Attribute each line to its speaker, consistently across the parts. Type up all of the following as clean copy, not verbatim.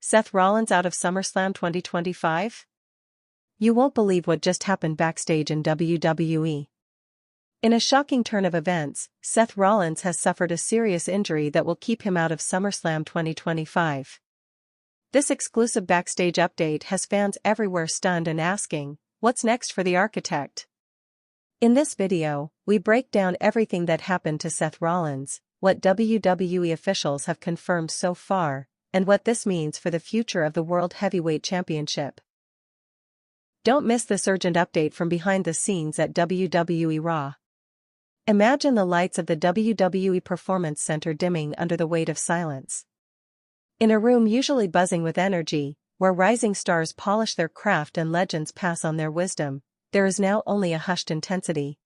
Speaker 1: Seth Rollins out of SummerSlam 2025? You won't believe what just happened backstage in WWE. In a shocking turn of events, Seth Rollins has suffered a serious injury that will keep him out of SummerSlam 2025. This exclusive backstage update has fans everywhere stunned and asking, what's next for the architect? In this video, we break down everything that happened to Seth Rollins, what WWE officials have confirmed so far, and what this means for the future of the World Heavyweight Championship. Don't miss this urgent update from behind the scenes at WWE RAW. Imagine the lights of the WWE Performance Center dimming under the weight of silence. In a room usually buzzing with energy, where rising stars polish their craft and legends pass on their wisdom, there is now only a hushed intensity.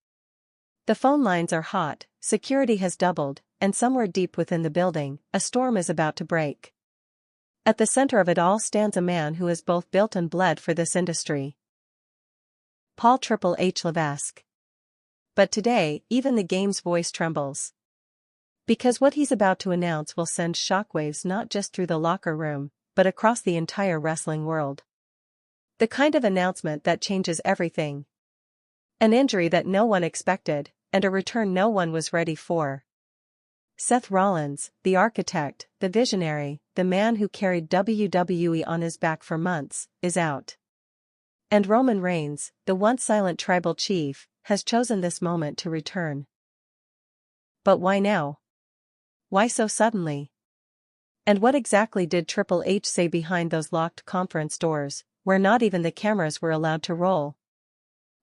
Speaker 1: The phone lines are hot, security has doubled, and somewhere deep within the building, a storm is about to break. At the center of it all stands a man who has both built and bled for this industry. Paul Triple H Levesque. But today, even the game's voice trembles. Because what he's about to announce will send shockwaves not just through the locker room, but across the entire wrestling world. The kind of announcement that changes everything. An injury that no one expected, and a return no one was ready for. Seth Rollins, the architect, the visionary, the man who carried WWE on his back for months, is out. And Roman Reigns, the once silent tribal chief, has chosen this moment to return. But why now? Why so suddenly? And what exactly did Triple H say behind those locked conference doors, where not even the cameras were allowed to roll?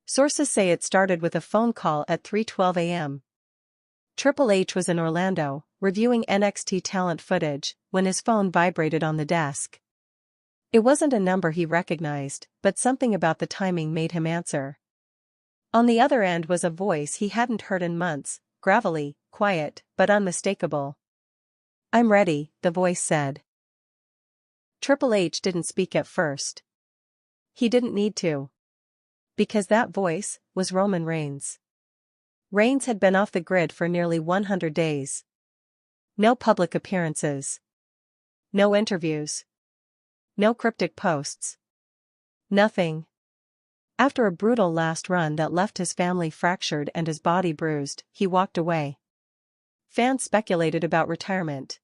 Speaker 1: Sources say it started with a phone call at 3:12 a.m. Triple H was in Orlando, reviewing NXT talent footage, when his phone vibrated on the desk. It wasn't a number he recognized, but something about the timing made him answer. On the other end was a voice he hadn't heard in months, gravelly, quiet, but unmistakable. "I'm ready," the voice said. Triple H didn't speak at first. He didn't need to. Because that voice was Roman Reigns. Reigns had been off the grid for nearly 100 days. No public appearances. No interviews. No cryptic posts. Nothing. After a brutal last run that left his family fractured and his body bruised, he walked away. Fans speculated about retirement.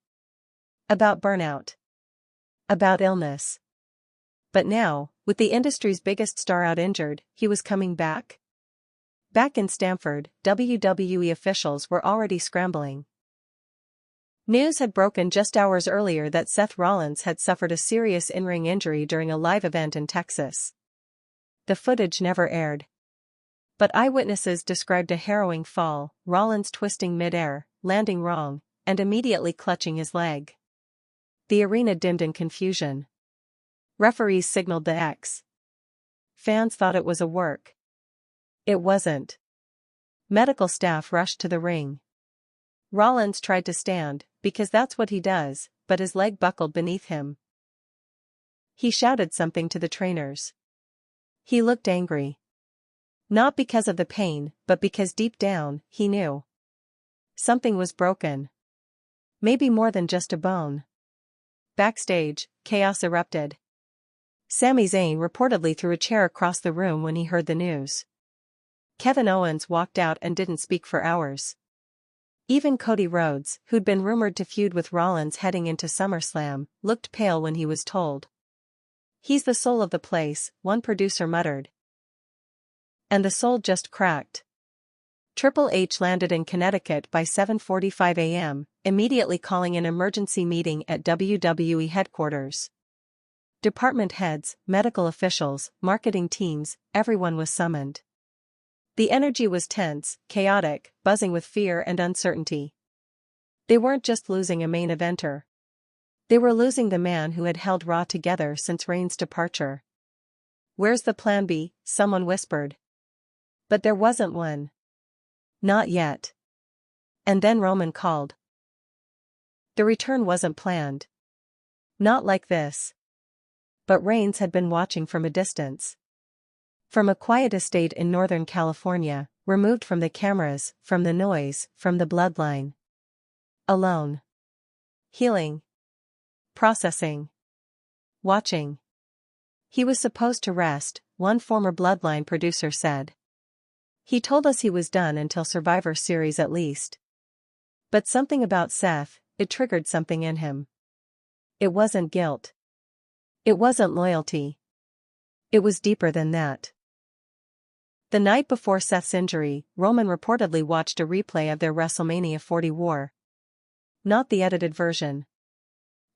Speaker 1: About burnout. About illness. But now, with the industry's biggest star out injured, he was coming back? Back in Stamford, WWE officials were already scrambling. News had broken just hours earlier that Seth Rollins had suffered a serious in-ring injury during a live event in Texas. The footage never aired. But eyewitnesses described a harrowing fall, Rollins twisting mid-air, landing wrong, and immediately clutching his leg. The arena dimmed in confusion. Referees signaled the X. Fans thought it was a work. It wasn't. Medical staff rushed to the ring. Rollins tried to stand, because that's what he does, but his leg buckled beneath him. He shouted something to the trainers. He looked angry. Not because of the pain, but because deep down, he knew. Something was broken. Maybe more than just a bone. Backstage, chaos erupted. Sami Zayn reportedly threw a chair across the room when he heard the news. Kevin Owens walked out and didn't speak for hours. Even Cody Rhodes, who'd been rumored to feud with Rollins heading into SummerSlam, looked pale when he was told. "He's the soul of the place," one producer muttered. And the soul just cracked. Triple H landed in Connecticut by 7:45 a.m., immediately calling an emergency meeting at WWE headquarters. Department heads, medical officials, marketing teams, everyone was summoned. The energy was tense, chaotic, buzzing with fear and uncertainty. They weren't just losing a main eventer. They were losing the man who had held Raw together since Reigns' departure. "Where's the plan B?" someone whispered. But there wasn't one. Not yet. And then Roman called. The return wasn't planned. Not like this. But Reigns had been watching from a distance. From a quiet estate in Northern California, removed from the cameras, from the noise, from the bloodline. Alone. Healing. Processing. watching. He was supposed to rest, one former Bloodline producer said. He told us he was done until Survivor Series at least. But something about Seth, it triggered something in him. It wasn't guilt. It wasn't loyalty. It was deeper than that. The night before Seth's injury, Roman reportedly watched a replay of their WrestleMania 40 war. Not the edited version.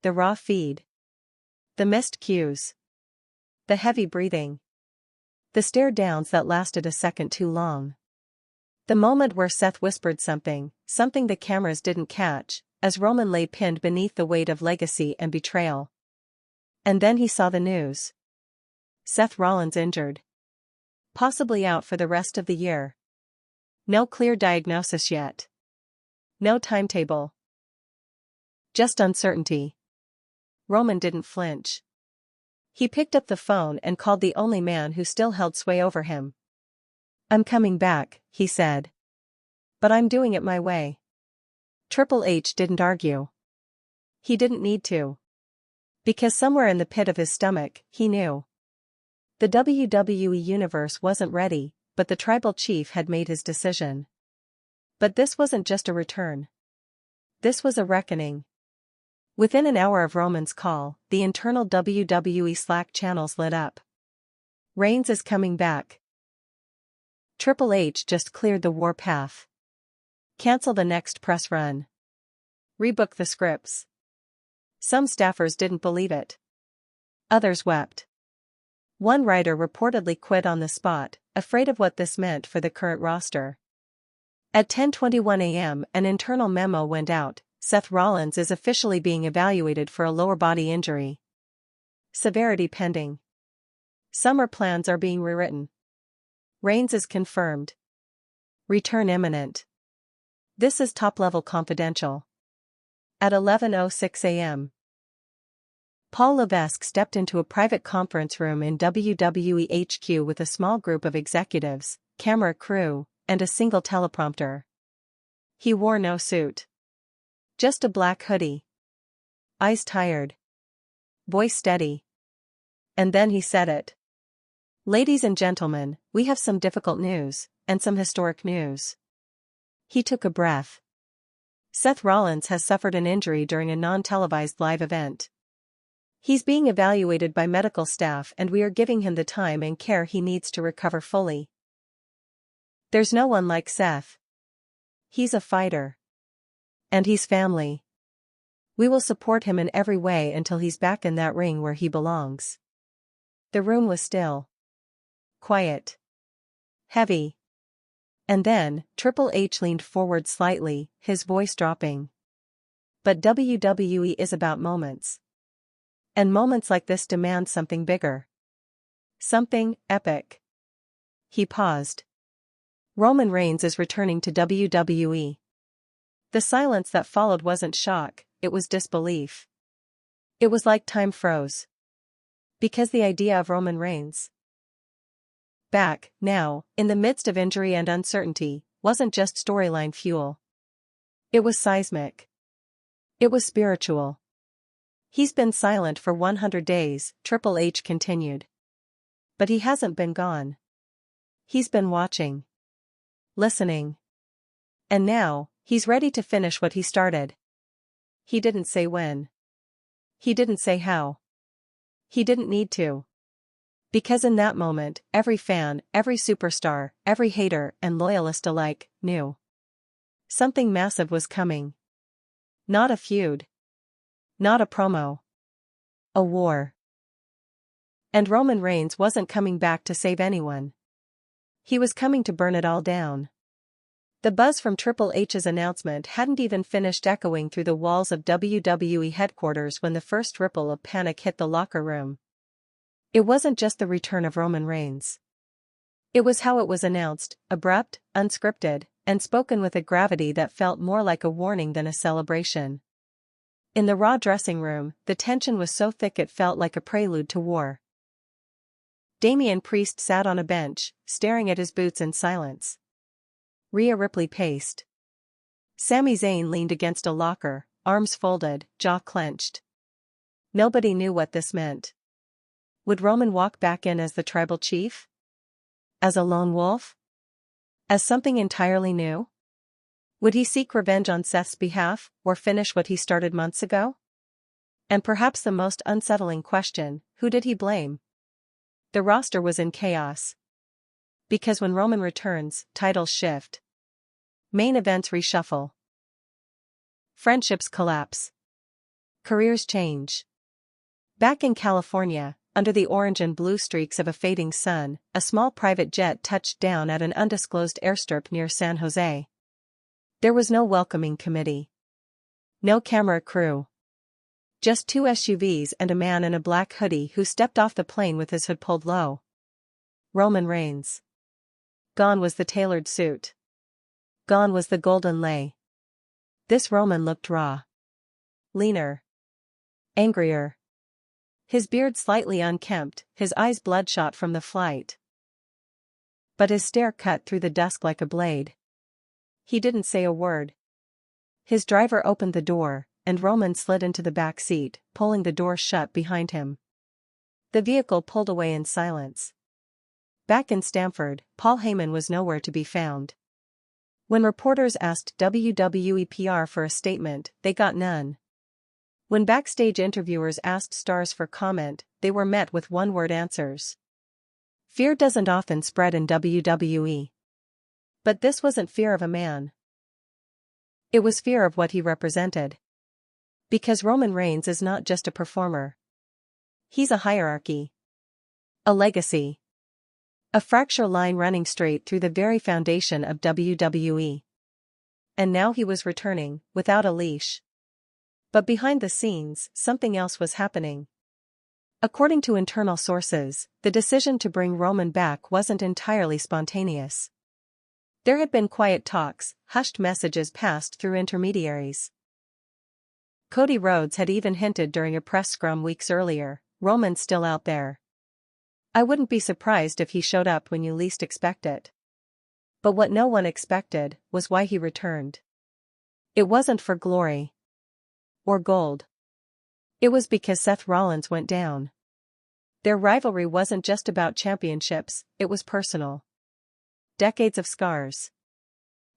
Speaker 1: The raw feed. The missed cues. The heavy breathing. The stare downs that lasted a second too long. The moment where Seth whispered something the cameras didn't catch, as Roman lay pinned beneath the weight of legacy and betrayal. And then he saw the news. Seth Rollins injured. Possibly out for the rest of the year. No clear diagnosis yet. No timetable. Just uncertainty. Roman didn't flinch. He picked up the phone and called the only man who still held sway over him. "I'm coming back," he said. "But I'm doing it my way." Triple H didn't argue. He didn't need to. Because somewhere in the pit of his stomach, he knew. The WWE Universe wasn't ready, but the tribal chief had made his decision. But this wasn't just a return. This was a reckoning. Within an hour of Roman's call, the internal WWE Slack channels lit up. Reigns is coming back. Triple H just cleared the war path. Cancel the next press run. Rebook the scripts. Some staffers didn't believe it. Others wept. One writer reportedly quit on the spot, afraid of what this meant for the current roster. At 10:21 a.m., an internal memo went out. Seth Rollins is officially being evaluated for a lower body injury. Severity pending. Summer plans are being rewritten. Reigns is confirmed. Return imminent. This is top-level confidential. At 11:06 a.m. Paul Levesque stepped into a private conference room in WWE HQ with a small group of executives, camera crew, and a single teleprompter. He wore no suit. Just a black hoodie. Eyes tired. Voice steady. And then he said it. "Ladies and gentlemen, we have some difficult news, and some historic news." He took a breath. Seth Rollins has suffered an injury during a non-televised live event. He's being evaluated by medical staff and we are giving him the time and care he needs to recover fully. There's no one like Seth. He's a fighter. And he's family. We will support him in every way until he's back in that ring where he belongs. The room was still. Quiet. Heavy. And then, Triple H leaned forward slightly, his voice dropping. But WWE is about moments. And moments like this demand something bigger. Something epic. He paused. Roman Reigns is returning to WWE. The silence that followed wasn't shock, it was disbelief. It was like time froze. Because the idea of Roman Reigns back, now, in the midst of injury and uncertainty, wasn't just storyline fuel. It was seismic. It was spiritual. He's been silent for 100 days, Triple H continued. But he hasn't been gone. He's been watching. Listening. And now, he's ready to finish what he started. He didn't say when. He didn't say how. He didn't need to. Because in that moment, every fan, every superstar, every hater and loyalist alike, knew. Something massive was coming. Not a feud. Not a promo. A war. And Roman Reigns wasn't coming back to save anyone. He was coming to burn it all down. The buzz from Triple H's announcement hadn't even finished echoing through the walls of WWE headquarters when the first ripple of panic hit the locker room. It wasn't just the return of Roman Reigns. It was how it was announced, abrupt, unscripted, and spoken with a gravity that felt more like a warning than a celebration. In the Raw dressing room, the tension was so thick it felt like a prelude to war. Damian Priest sat on a bench, staring at his boots in silence. Rhea Ripley paced. Sami Zayn leaned against a locker, arms folded, jaw clenched. Nobody knew what this meant. Would Roman walk back in as the tribal chief? As a lone wolf? As something entirely new? Would he seek revenge on Seth's behalf, or finish what he started months ago? And perhaps the most unsettling question, who did he blame? The roster was in chaos. Because when Roman returns, titles shift. Main events reshuffle. Friendships collapse. Careers change. Back in California, under the orange and blue streaks of a fading sun, a small private jet touched down at an undisclosed airstrip near San Jose. There was no welcoming committee. No camera crew. Just two SUVs and a man in a black hoodie who stepped off the plane with his hood pulled low. Roman Reigns. Gone was the tailored suit. Gone was the golden lei. This Roman looked raw. Leaner. Angrier. His beard slightly unkempt, his eyes bloodshot from the flight. But his stare cut through the dusk like a blade. He didn't say a word. His driver opened the door, and Roman slid into the back seat, pulling the door shut behind him. The vehicle pulled away in silence. Back in Stamford, Paul Heyman was nowhere to be found. When reporters asked WWE PR for a statement, they got none. When backstage interviewers asked stars for comment, they were met with one-word answers. Fear doesn't often spread in WWE. But this wasn't fear of a man. It was fear of what he represented. Because Roman Reigns is not just a performer. He's a hierarchy. A legacy. A fracture line running straight through the very foundation of WWE. And now he was returning, without a leash. But behind the scenes, something else was happening. According to internal sources, the decision to bring Roman back wasn't entirely spontaneous. There had been quiet talks, hushed messages passed through intermediaries. Cody Rhodes had even hinted during a press scrum weeks earlier, "Roman's still out there. I wouldn't be surprised if he showed up when you least expect it." But what no one expected was why he returned. It wasn't for glory. Or gold. It was because Seth Rollins went down. Their rivalry wasn't just about championships, it was personal. Decades of scars.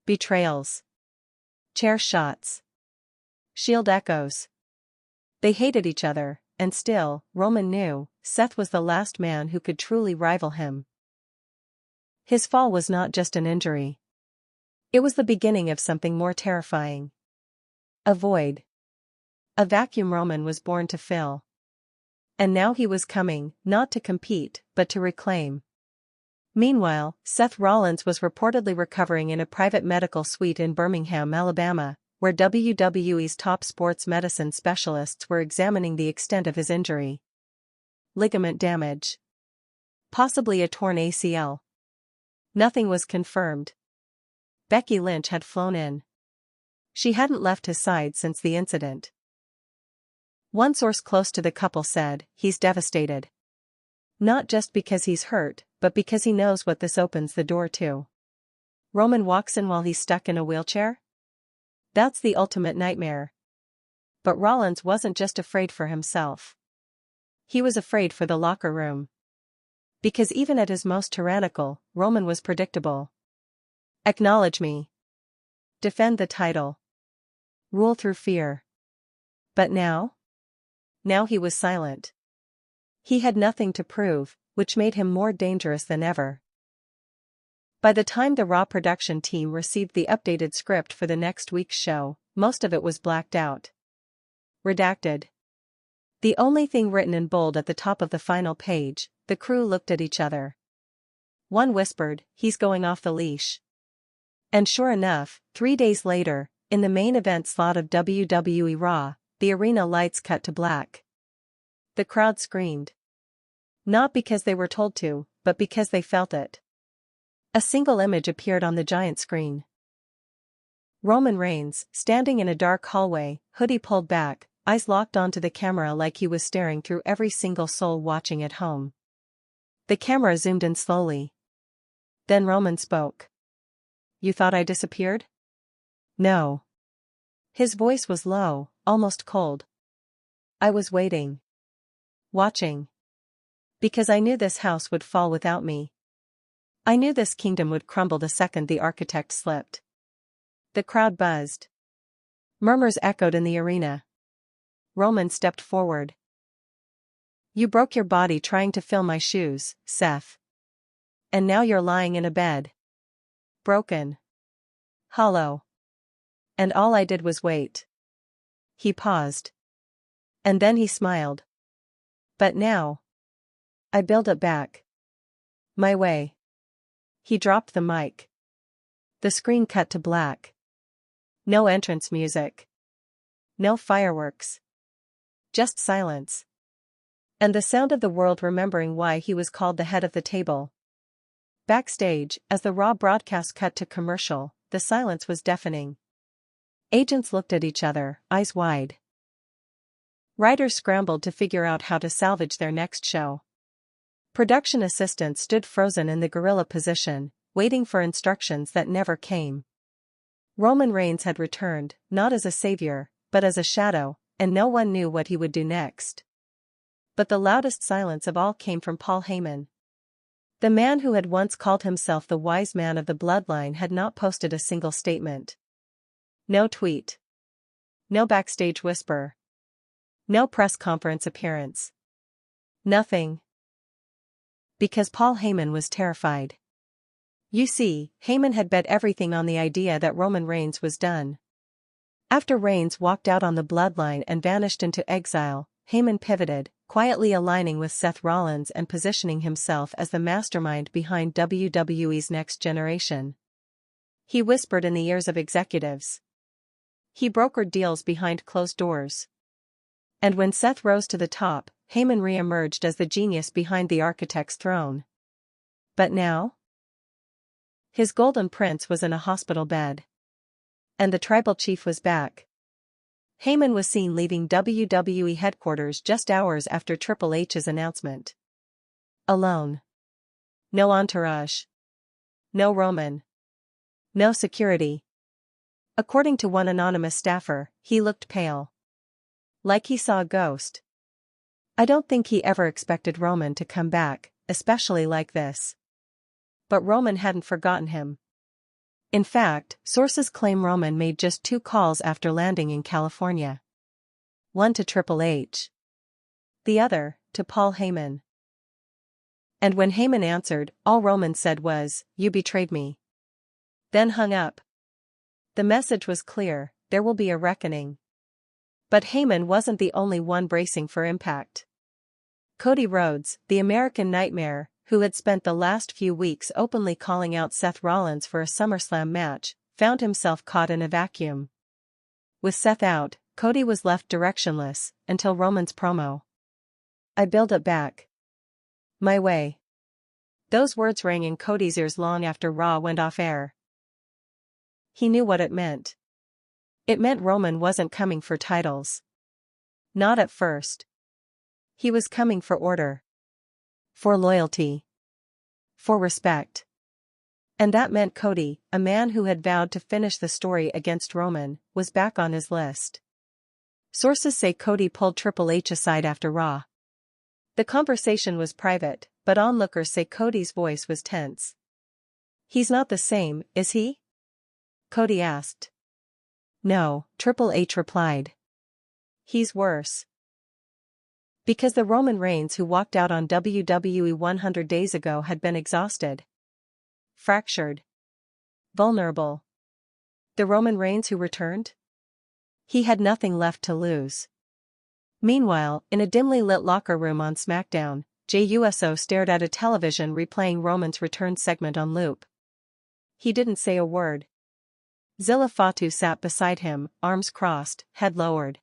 Speaker 1: Betrayals. Chair shots. Shield echoes. They hated each other, and still, Roman knew, Seth was the last man who could truly rival him. His fall was not just an injury. It was the beginning of something more terrifying. A void. A vacuum Roman was born to fill. And now he was coming, not to compete, but to reclaim. Meanwhile, Seth Rollins was reportedly recovering in a private medical suite in Birmingham, Alabama, where WWE's top sports medicine specialists were examining the extent of his injury. Ligament damage. Possibly a torn ACL. Nothing was confirmed. Becky Lynch had flown in. She hadn't left his side since the incident. One source close to the couple said, "He's devastated. Not just because he's hurt, but because he knows what this opens the door to." Roman walks in while he's stuck in a wheelchair? That's the ultimate nightmare. But Rollins wasn't just afraid for himself. He was afraid for the locker room. Because even at his most tyrannical, Roman was predictable. Acknowledge me. Defend the title. Rule through fear. But now? Now he was silent. He had nothing to prove, which made him more dangerous than ever. By the time the RAW production team received the updated script for the next week's show, most of it was blacked out. Redacted. The only thing written in bold at the top of the final page, the crew looked at each other. One whispered, "He's going off the leash." And sure enough, 3 days later, in the main event slot of WWE RAW, the arena lights cut to black. The crowd screamed. Not because they were told to, but because they felt it. A single image appeared on the giant screen. Roman Reigns, standing in a dark hallway, hoodie pulled back, eyes locked onto the camera like he was staring through every single soul watching at home. The camera zoomed in slowly. Then Roman spoke. "You thought I disappeared?" "No." His voice was low, almost cold. "I was waiting. Watching. Because I knew this house would fall without me. I knew this kingdom would crumble the second the architect slipped. The crowd buzzed. Murmurs echoed in the arena. Roman stepped forward. You broke your body trying to fill my shoes, Seth. And now you're lying in a bed. Broken. Hollow. And all I did was wait. He paused. And then he smiled. But now. I build it back. My way. He dropped the mic. The screen cut to black. No entrance music. No fireworks. Just silence. And the sound of the world remembering why he was called the head of the table. Backstage, as the Raw broadcast cut to commercial, the silence was deafening. Agents looked at each other, eyes wide. Writers scrambled to figure out how to salvage their next show. Production assistants stood frozen in the gorilla position, waiting for instructions that never came. Roman Reigns had returned, not as a savior, but as a shadow, and no one knew what he would do next. But the loudest silence of all came from Paul Heyman. The man who had once called himself the wise man of the bloodline had not posted a single statement. No tweet. No backstage whisper. No press conference appearance. Nothing. Because Paul Heyman was terrified. You see, Heyman had bet everything on the idea that Roman Reigns was done. After Reigns walked out on the bloodline and vanished into exile, Heyman pivoted, quietly aligning with Seth Rollins and positioning himself as the mastermind behind WWE's next generation. He whispered in the ears of executives. He brokered deals behind closed doors. And when Seth rose to the top, Heyman re-emerged as the genius behind the architect's throne. But now? His golden prince was in a hospital bed. And the tribal chief was back. Heyman was seen leaving WWE headquarters just hours after Triple H's announcement. Alone. No entourage. No Roman. No security. According to one anonymous staffer, he looked pale. Like he saw a ghost. I don't think he ever expected Roman to come back, especially like this. But Roman hadn't forgotten him. In fact, sources claim Roman made just 2 calls after landing in California. One to Triple H. The other, to Paul Heyman. And when Heyman answered, all Roman said was, "You betrayed me." Then hung up. The message was clear, there will be a reckoning. But Heyman wasn't the only one bracing for impact. Cody Rhodes, the American Nightmare, who had spent the last few weeks openly calling out Seth Rollins for a SummerSlam match, found himself caught in a vacuum. With Seth out, Cody was left directionless, until Roman's promo. I build it back. My way. Those words rang in Cody's ears long after Raw went off air. He knew what it meant. It meant Roman wasn't coming for titles. Not at first. He was coming for order. For loyalty. For respect. And that meant Cody, a man who had vowed to finish the story against Roman, was back on his list. Sources say Cody pulled Triple H aside after Raw. The conversation was private, but onlookers say Cody's voice was tense. He's not the same, is he? Cody asked. No, Triple H replied. He's worse. Because the Roman Reigns who walked out on WWE 100 days ago had been exhausted. Fractured. Vulnerable. The Roman Reigns who returned? He had nothing left to lose. Meanwhile, in a dimly lit locker room on SmackDown, Jey Uso stared at a television replaying Roman's return segment on loop. He didn't say a word. Zilla Fatu sat beside him, arms crossed, head lowered.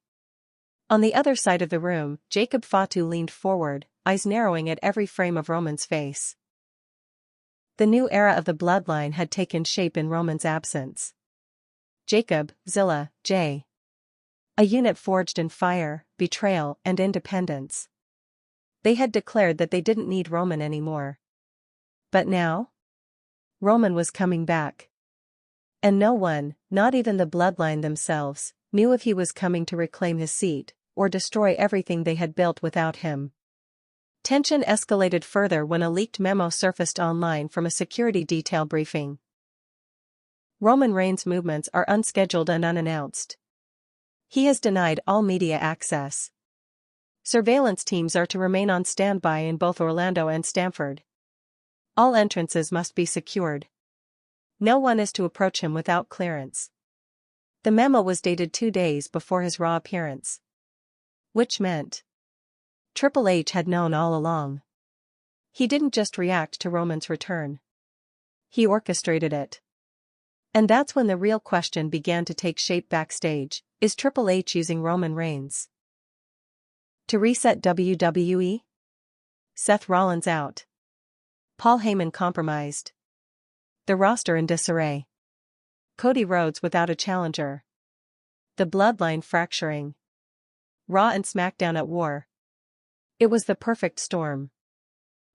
Speaker 1: On the other side of the room, Jacob Fatu leaned forward, eyes narrowing at every frame of Roman's face. The new era of the bloodline had taken shape in Roman's absence. Jacob, Zilla, Jey. A unit forged in fire, betrayal, and independence. They had declared that they didn't need Roman anymore. But now? Roman was coming back. And no one, not even the bloodline themselves, knew if he was coming to reclaim his seat, or destroy everything they had built without him. Tension escalated further when a leaked memo surfaced online from a security detail briefing. Roman Reigns' movements are unscheduled and unannounced. He has denied all media access. Surveillance teams are to remain on standby in both Orlando and Stamford. All entrances must be secured. No one is to approach him without clearance. The memo was dated 2 days before his Raw appearance. Which meant Triple H had known all along. He didn't just react to Roman's return. He orchestrated it. And that's when the real question began to take shape backstage: is Triple H using Roman Reigns to reset WWE? Seth Rollins out. Paul Heyman compromised. The roster in disarray. Cody Rhodes without a challenger. The bloodline fracturing. Raw and SmackDown at war. It was the perfect storm.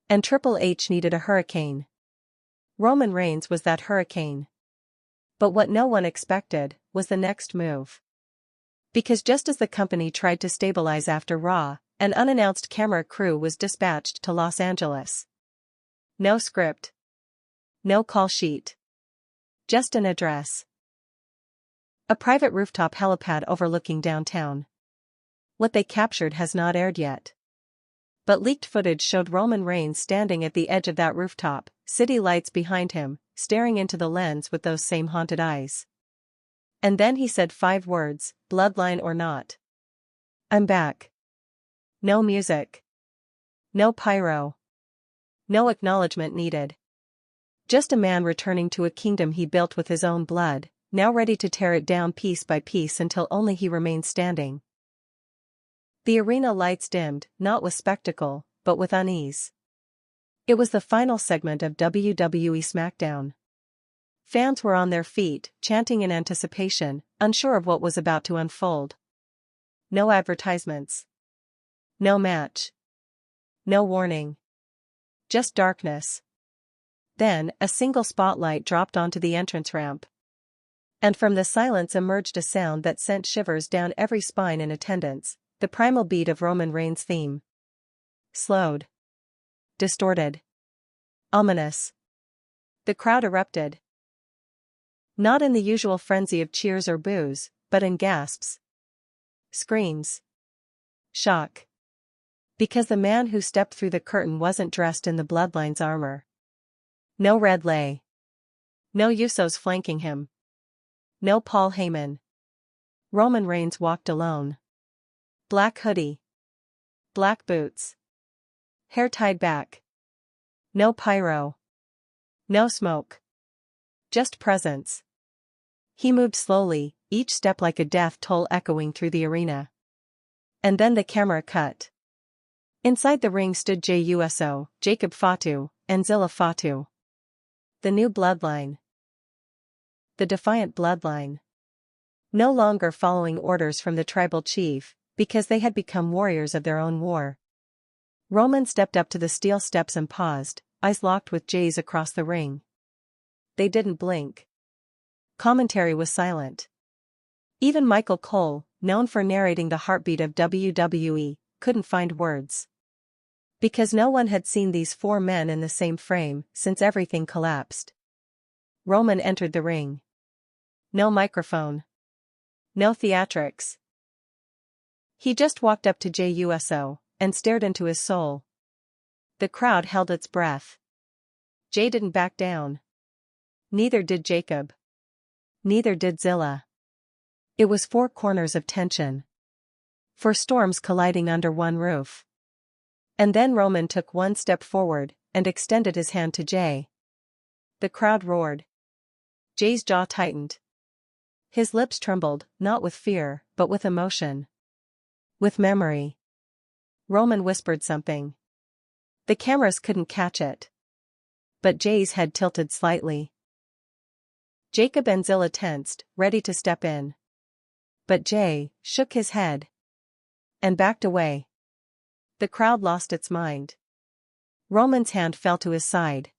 Speaker 1: And Triple H needed a hurricane. Roman Reigns was that hurricane. But what no one expected was the next move. Because just as the company tried to stabilize after Raw, an unannounced camera crew was dispatched to Los Angeles. No script. No call sheet. Just an address. A private rooftop helipad overlooking downtown. What they captured has not aired yet. But leaked footage showed Roman Reigns standing at the edge of that rooftop, city lights behind him, staring into the lens with those same haunted eyes. And then he said 5 words, bloodline or not. I'm back. No music. No pyro. No acknowledgement needed. Just a man returning to a kingdom he built with his own blood, now ready to tear it down piece by piece until only he remains standing. The arena lights dimmed, not with spectacle, but with unease. It was the final segment of WWE SmackDown. Fans were on their feet, chanting in anticipation, unsure of what was about to unfold. No advertisements. No match. No warning. Just darkness. Then, a single spotlight dropped onto the entrance ramp. And from the silence emerged a sound that sent shivers down every spine in attendance, the primal beat of Roman Reigns' theme. Slowed. Distorted. Ominous. The crowd erupted. Not in the usual frenzy of cheers or boos, but in gasps. Screams. Shock. Because the man who stepped through the curtain wasn't dressed in the Bloodline's armor. No Red Lay. No Usos flanking him. No Paul Heyman. Roman Reigns walked alone. Black hoodie. Black boots. Hair tied back. No pyro. No smoke. Just presence. He moved slowly, each step like a death toll echoing through the arena. And then the camera cut. Inside the ring stood Jey Uso, Jacob Fatu, and Zilla Fatu. The new bloodline. The defiant bloodline. No longer following orders from the tribal chief, because they had become warriors of their own war. Roman stepped up to the steel steps and paused, eyes locked with Jey's across the ring. They didn't blink. Commentary was silent. Even Michael Cole, known for narrating the heartbeat of WWE, couldn't find words. Because no one had seen these 4 men in the same frame since everything collapsed. Roman entered the ring. No microphone. No theatrics. He just walked up to Jey Uso and stared into his soul. The crowd held its breath. Jey didn't back down. Neither did Jacob. Neither did Zilla. It was 4 corners of tension. 4 storms colliding under one roof. And then Roman took 1 step forward and extended his hand to Jey. The crowd roared. Jey's jaw tightened. His lips trembled, not with fear, but with emotion. With memory. Roman whispered something. The cameras couldn't catch it. But Jey's head tilted slightly. Jacob and Zilla tensed, ready to step in. But Jey shook his head and backed away. The crowd lost its mind. Roman's hand fell to his side.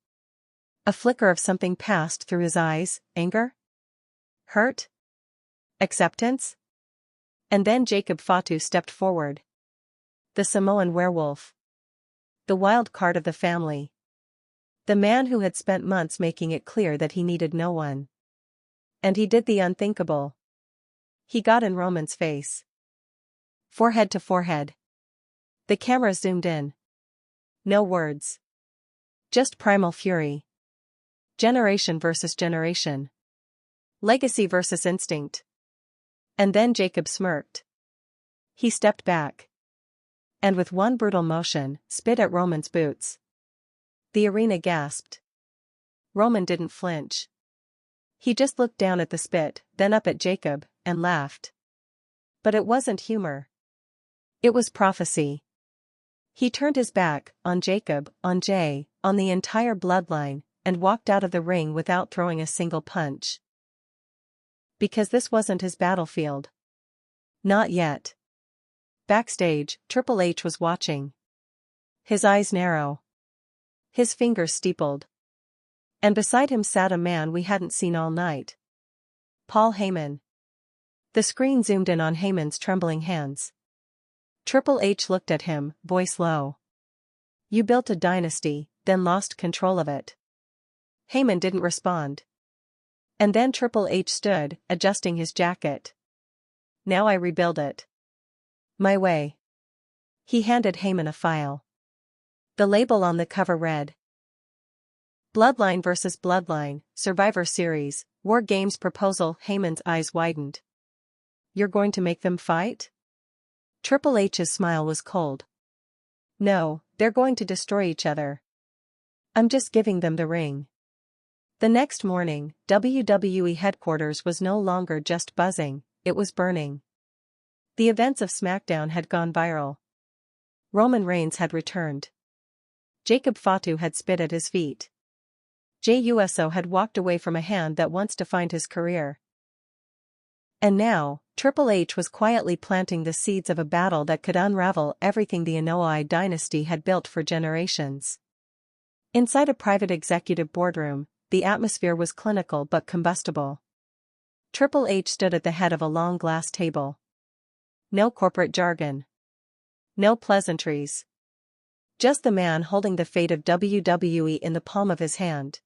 Speaker 1: A flicker of something passed through his eyes: anger? Hurt? Acceptance? And then Jacob Fatu stepped forward. The Samoan werewolf. The wild card of the family. The man who had spent months making it clear that he needed no one. And he did the unthinkable. He got in Roman's face. Forehead to forehead. The camera zoomed in. No words. Just primal fury. Generation versus generation. Legacy versus instinct. And then Jacob smirked. He stepped back. And with one brutal motion, spit at Roman's boots. The arena gasped. Roman didn't flinch. He just looked down at the spit, then up at Jacob, and laughed. But it wasn't humor. It was prophecy. He turned his back, on Jacob, on Jay, on the entire bloodline, and walked out of the ring without throwing a single punch. Because this wasn't his battlefield. Not yet. Backstage, Triple H was watching. His eyes narrow. His fingers steepled. And beside him sat a man we hadn't seen all night. Paul Heyman. The screen zoomed in on Heyman's trembling hands. Triple H looked at him, voice low. You built a dynasty, then lost control of it. Heyman didn't respond. And then Triple H stood, adjusting his jacket. Now I rebuild it. My way. He handed Heyman a file. The label on the cover read, Bloodline vs. Bloodline, Survivor Series, War Games proposal. Heyman's eyes widened. You're going to make them fight? Triple H's smile was cold. No, they're going to destroy each other. I'm just giving them the ring. The next morning, WWE headquarters was no longer just buzzing, it was burning. The events of SmackDown had gone viral. Roman Reigns had returned. Jacob Fatu had spit at his feet. Jey Uso had walked away from a hand that once defined his career. And now, Triple H was quietly planting the seeds of a battle that could unravel everything the Anoa'i dynasty had built for generations. Inside a private executive boardroom, the atmosphere was clinical but combustible. Triple H stood at the head of a long glass table. No corporate jargon. No pleasantries. Just the man holding the fate of WWE in the palm of his hand.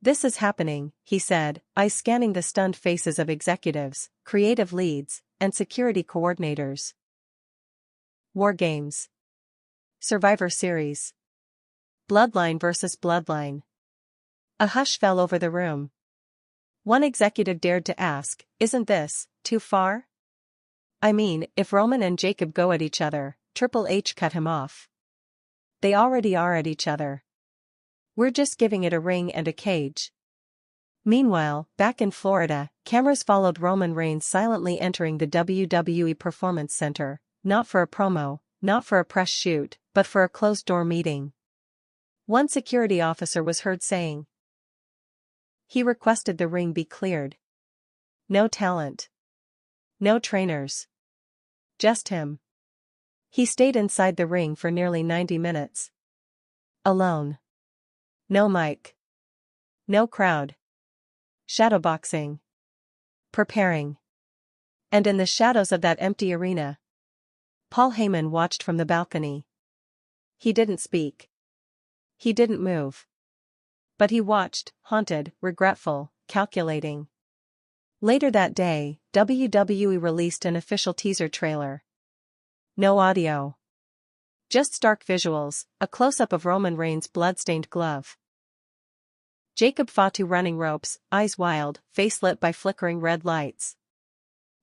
Speaker 1: This is happening, he said, eyes scanning the stunned faces of executives, creative leads, and security coordinators. War Games. Survivor Series. Bloodline versus Bloodline. A hush fell over the room. One executive dared to ask, isn't this too far? I mean, if Roman and Jacob go at each other, Triple H cut him off. They already are at each other. We're just giving it a ring and a cage. Meanwhile, back in Florida, cameras followed Roman Reigns silently entering the WWE Performance Center, not for a promo, not for a press shoot, but for a closed-door meeting. One security officer was heard saying, he requested the ring be cleared. No talent. No trainers. Just him. He stayed inside the ring for nearly 90 minutes. Alone. No mic. No crowd. Shadowboxing. Preparing. And in the shadows of that empty arena, Paul Heyman watched from the balcony. He didn't speak. He didn't move. But he watched, haunted, regretful, calculating. Later that day, WWE released an official teaser trailer. No audio. Just stark visuals, a close-up of Roman Reigns' blood-stained glove. Jacob Fatu running ropes, eyes wild, face lit by flickering red lights.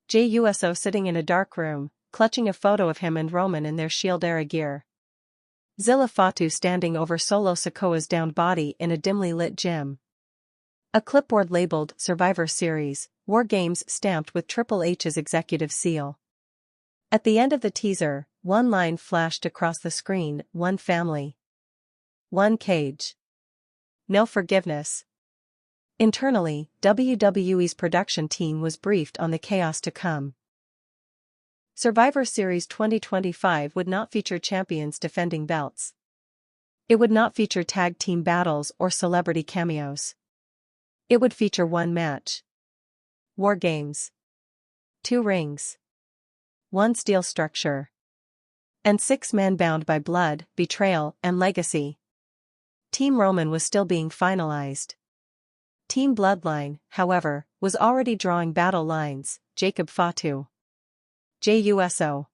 Speaker 1: Jey Uso sitting in a dark room, clutching a photo of him and Roman in their Shield-era gear. Zilla Fatu standing over Solo Sikoa's downed body in a dimly lit gym. A clipboard labeled Survivor Series, War Games stamped with Triple H's executive seal. At the end of the teaser, one line flashed across the screen, one family. One cage. No forgiveness. Internally, WWE's production team was briefed on the chaos to come. Survivor Series 2025 would not feature champions defending belts. It would not feature tag team battles or celebrity cameos. It would feature one match. War Games. 2 rings. One steel structure. And 6 men bound by blood, betrayal, and legacy. Team Roman was still being finalized. Team Bloodline, however, was already drawing battle lines: Jacob Fatu, JUSO,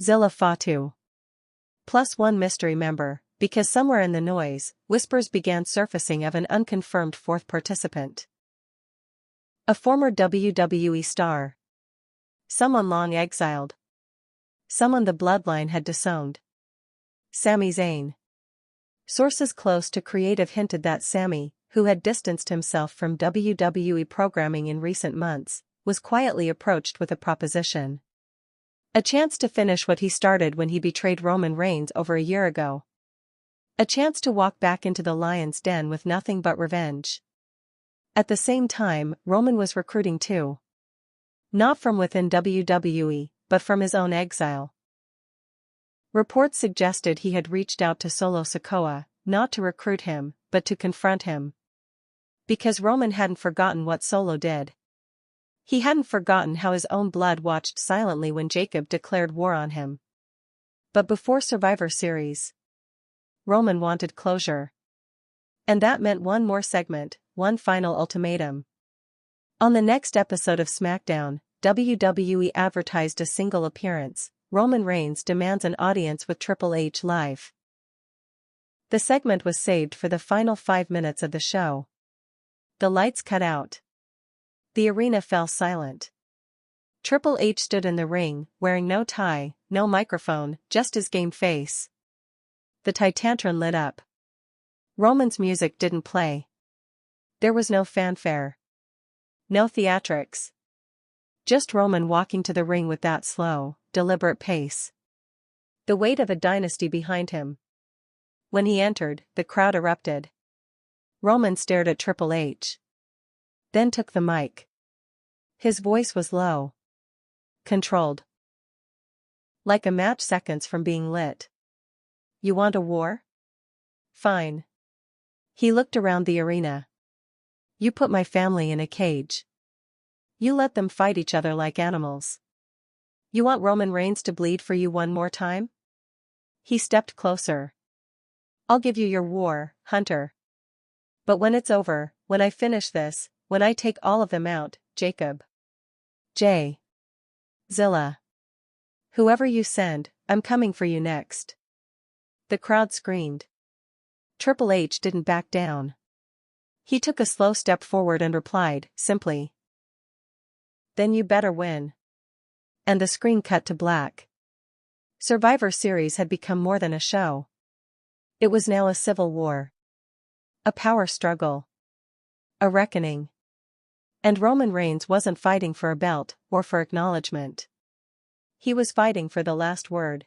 Speaker 1: Zilla Fatu, plus one mystery member, because somewhere in the noise, whispers began surfacing of an unconfirmed fourth participant. A former WWE star. Someone long exiled. Someone the Bloodline had disowned. Sami Zayn. Sources close to creative hinted that Sami, who had distanced himself from WWE programming in recent months, was quietly approached with a proposition. A chance to finish what he started when he betrayed Roman Reigns over a year ago. A chance to walk back into the lion's den with nothing but revenge. At the same time, Roman was recruiting too. Not from within WWE, but from his own exile. Reports suggested he had reached out to Solo Sikoa, not to recruit him, but to confront him. Because Roman hadn't forgotten what Solo did. He hadn't forgotten how his own blood watched silently when Jacob declared war on him. But before Survivor Series, Roman wanted closure. And that meant one more segment, one final ultimatum. On the next episode of SmackDown, WWE advertised a single appearance: Roman Reigns demands an audience with Triple H live. The segment was saved for the final 5 minutes of the show. The lights cut out. The arena fell silent. Triple H stood in the ring, wearing no tie, no microphone, just his game face. The Titantron lit up. Roman's music didn't play. There was no fanfare. No theatrics. Just Roman walking to the ring with that slow, deliberate pace. The weight of a dynasty behind him. When he entered, the crowd erupted. Roman stared at Triple H. Then took the mic. His voice was low. Controlled. Like a match seconds from being lit. You want a war? Fine. He looked around the arena. You put my family in a cage. You let them fight each other like animals. You want Roman Reigns to bleed for you one more time? He stepped closer. I'll give you your war, Hunter. But when it's over, when I finish this, when I take all of them out, Jacob, J. Zilla, whoever you send, I'm coming for you next. The crowd screamed. Triple H didn't back down. He took a slow step forward and replied, simply, then you better win. And the screen cut to black. Survivor Series had become more than a show. It was now a civil war. A power struggle. A reckoning. And Roman Reigns wasn't fighting for a belt or for acknowledgement. He was fighting for the last word.